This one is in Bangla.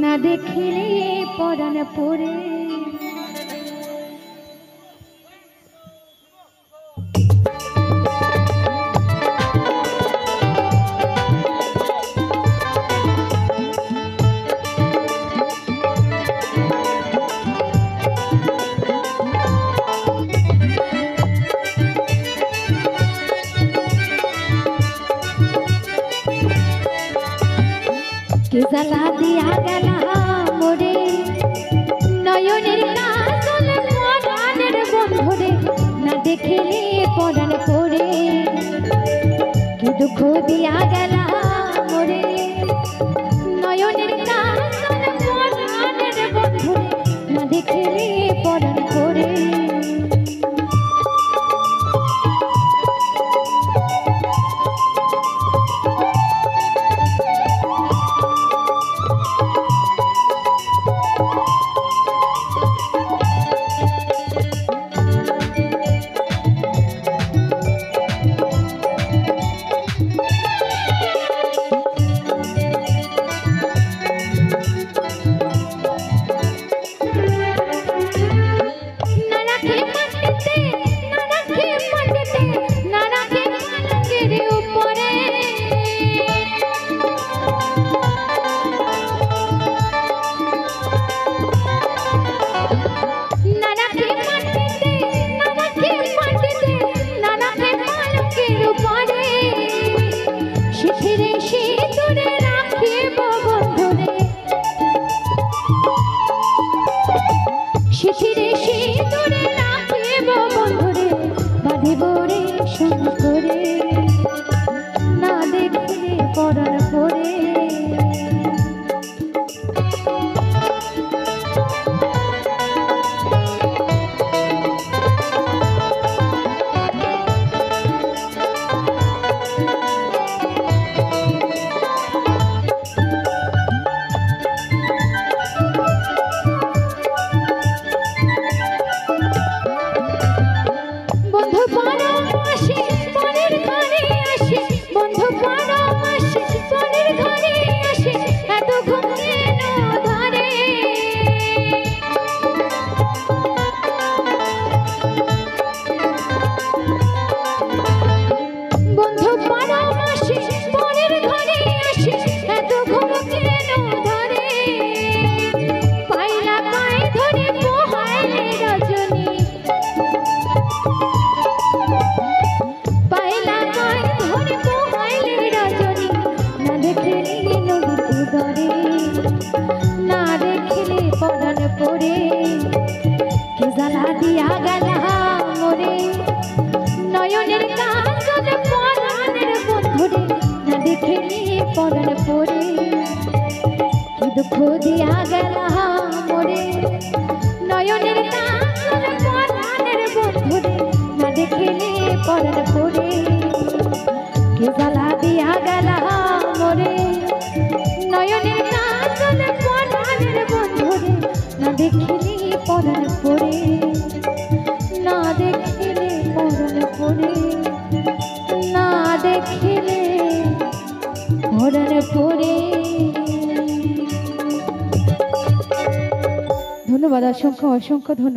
না দেখিলে পরাণ পড়ে। কে জ্বালা দিয়া গেলা মোরে নয়নের কাজল পরাণের বন্ধুরে, না দেখিলে পরাণ পড়ে। কে দুঃখ দিয়া গেলা মোরে নয়নের কাজল পরাণের বন্ধুরে, না দেখিলে পরাণ পড়ে। না দেখিলে পরাণ পড়ে। নয়নের কাজল পরাণের বন্ধুরে, না দেখিলে পরাণ পড়ে। কি দুঃখ দিয়া গেলা মোরে নয়নের কাজল পরাণের বন্ধুরে, না দেখিলে পরাণ পড়ে। কি জ্বালা দিয়া গেলা মোরে নয়নের কাজল পরাণের বন্ধুরে, না দেখিলে পরাণ পড়ে। না দেখিলে পরাণ পড়ে, না দেখিলে পরাণ পড়ে। ধন্যবাদ, অসংখ্য অসংখ্য ধন্যবাদ।